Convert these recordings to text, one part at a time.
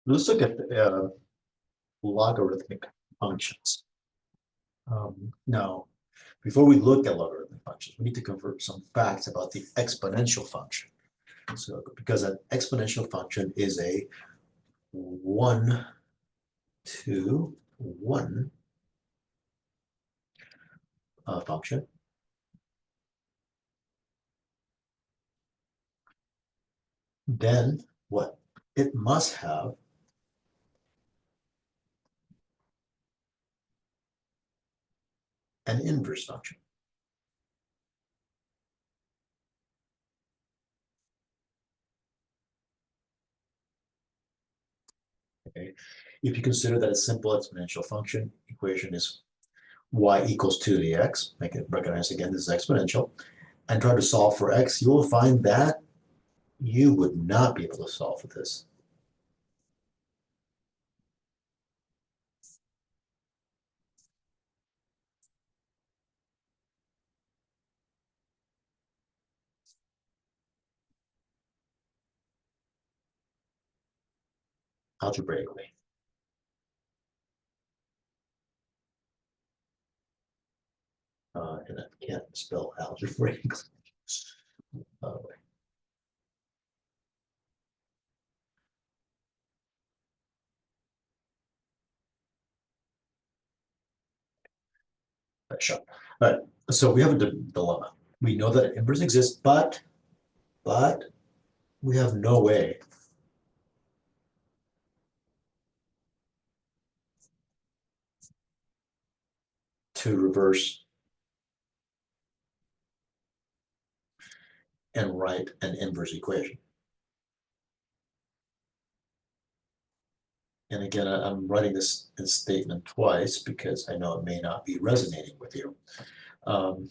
Let's look at logarithmic functions. Now, before we look at logarithmic functions, we need to convert some facts about the exponential function. So, because an exponential function is a 1 to 1 function. Then what? It must have an inverse function. Okay. If you consider that a simple exponential function equation is y equals 2 to the x, make it recognize again this is exponential, and try to solve for x, you will find that you would not be able to solve for this. Algebraically. And I can't spell algebraically. By the way. Sure. All right. So we have a dilemma. We know that an inverse exists, but we have no way to reverse and write an inverse equation. And again, I'm writing this statement twice because I know it may not be resonating with you. And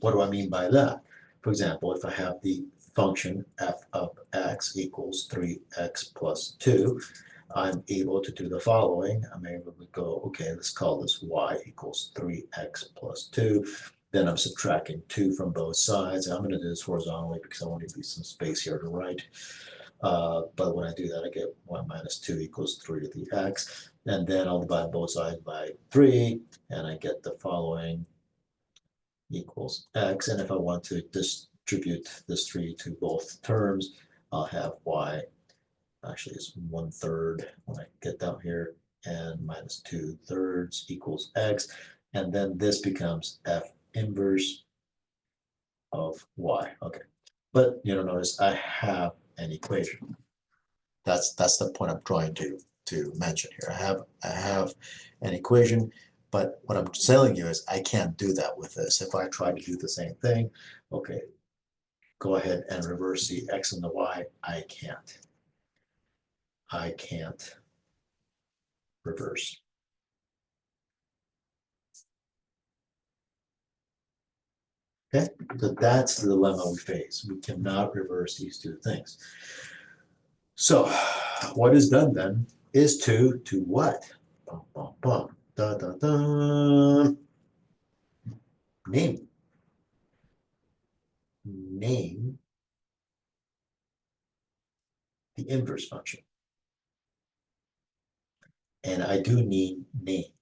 what do I mean by that? For example, if I have the function f of x equals 3x plus 2, I'm able to do the following. I'm able to go, okay, let's call this y equals 3x plus 2. Then I'm subtracting 2 from both sides. I'm going to do this horizontally because I want to leave some space here to write. But when I do that, I get 1 minus 2 equals 3 to the x. And then I'll divide both sides by 3, and I get the following equals x. And if I want to distribute this 3 to both terms, I'll have y. Actually, it's 1/3 when I get down here, and minus 2/3 equals x. And then this becomes f inverse of y. Okay. But you know, notice I have an equation. That's the point I'm trying to mention here. I have an equation, but what I'm telling you is I can't do that with this. If I try to do the same thing, okay, go ahead and reverse the x and the y. I can't reverse. Okay, so that's the dilemma we face. We cannot reverse these two things. So what is done then is to what? Bum, bum, bum. Da, da, da. Name the inverse function. And I do need name.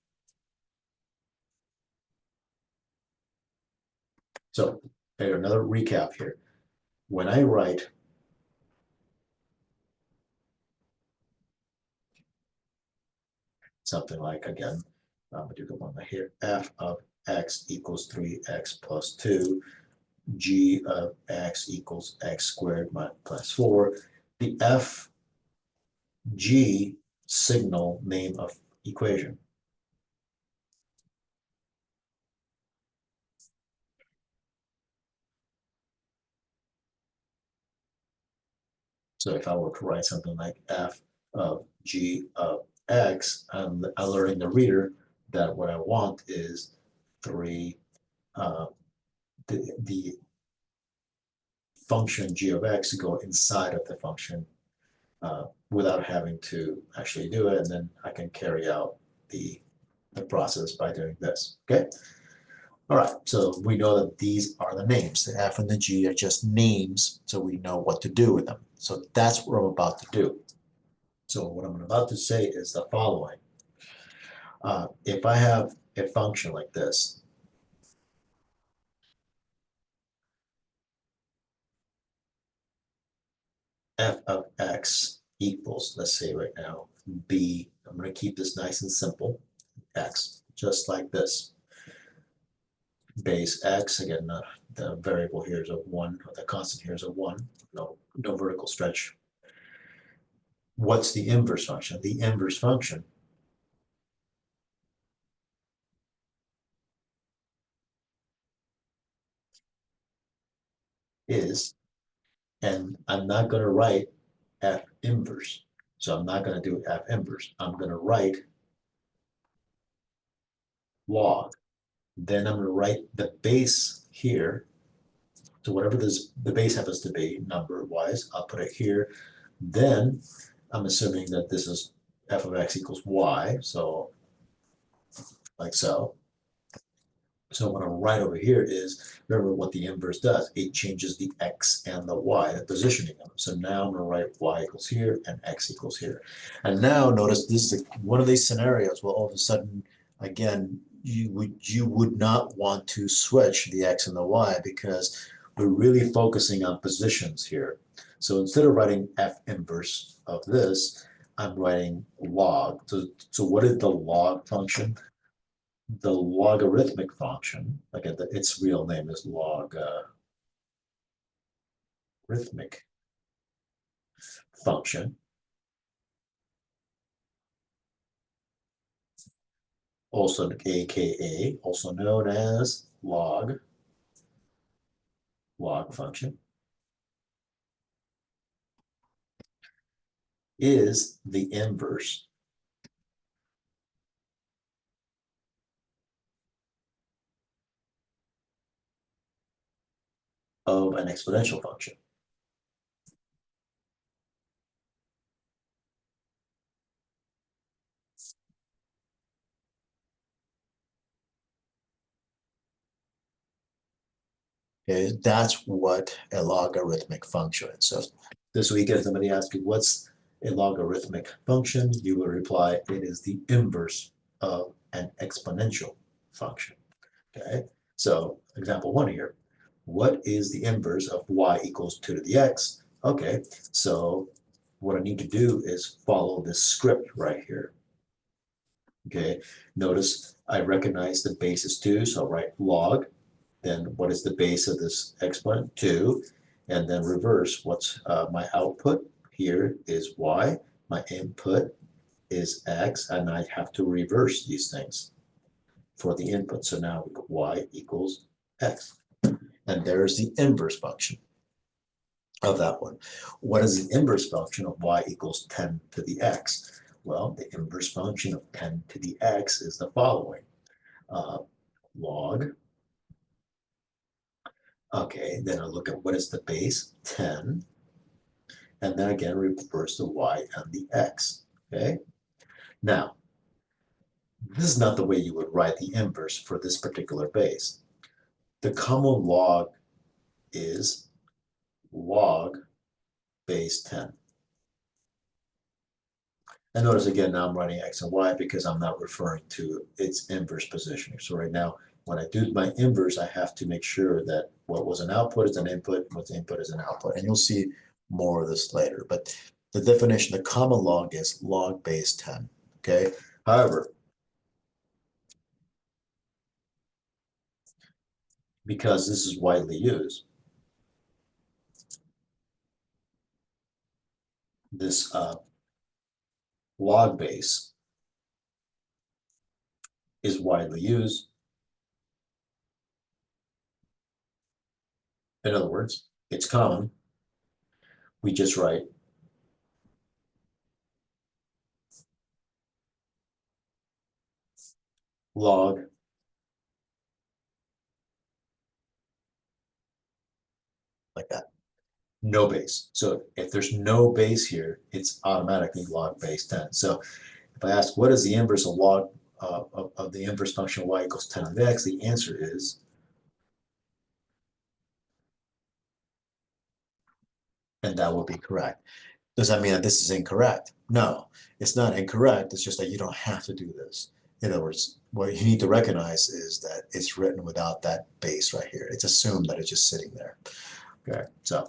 So another recap here. When I write something like, again, I'm going to do the one here, f of x equals 3x plus 2, g of x equals x squared plus 4, the f, g signal name of equation. So if I were to write something like f of g of x, I'm alerting the reader that what I want is 3, the function g of x to go inside of the function without having to actually do it, and then I can carry out the process by doing this, okay? All right, so we know that these are the names. The f and the g are just names, so we know what to do with them. So that's what I'm about to do. So what I'm about to say is the following. If I have a function like this, f of x equals, let's say right now, b, I'm going to keep this nice and simple, x, just like this. Base x, again, the variable here is a 1, or the constant here is a 1, no vertical stretch. What's the inverse function? The inverse function is, and I'm not going to write f inverse. So I'm not going to do f inverse. I'm going to write log. Then I'm going to write the base here. So whatever the base happens to be, number-wise, I'll put it here. Then I'm assuming that this is f of x equals y. So like so. So what I'm write over here is, remember what the inverse does. It changes the x and the y, the positioning of them. So now I'm going to write y equals here and x equals here. And now notice this is one of these scenarios where all of a sudden, again, you would not want to switch the x and the y because we're really focusing on positions here. So instead of writing f inverse of this, I'm writing log. So what is the log function? The logarithmic function, again, its real name is logarithmic function, also aka, also known as log function, is the inverse of an exponential function. Okay, that's what a logarithmic function is. So this week, if somebody asks you what's a logarithmic function, you will reply, it is the inverse of an exponential function. Okay, so example 1 here. What is the inverse of y equals 2 to the x? Okay, so what I need to do is follow this script right here. Okay, notice I recognize the base is 2, so I'll write log. Then what is the base of this exponent? 2. And then reverse. What's my output? Here is y. My input is x, and I have to reverse these things for the input. So now y equals x. And there's the inverse function of that one. What is the inverse function of y equals 10 to the x? Well, the inverse function of 10 to the x is the following. Log. Okay, then I look at what is the base, 10. And then again, reverse the y and the x. Okay. Now, this is not the way you would write the inverse for this particular base. The common log is log base 10. And notice again, now I'm writing x and y because I'm not referring to its inverse positioning. So right now, when I do my inverse, I have to make sure that what was an output is an input, what's input is an output. And you'll see more of this later. But the definition, the common log is log base 10. Okay. However, because this is widely used, this log base is widely used. In other words, it's common. We just write log like that. No base. So if there's no base here, it's automatically log base 10. So if I ask what is the inverse of log of the inverse function of y equals 10 of x, the answer is, and that will be correct. Does that mean that this is incorrect? No, it's not incorrect. It's just that you don't have to do this. In other words, what you need to recognize is that it's written without that base right here. It's assumed that it's just sitting there. Okay, so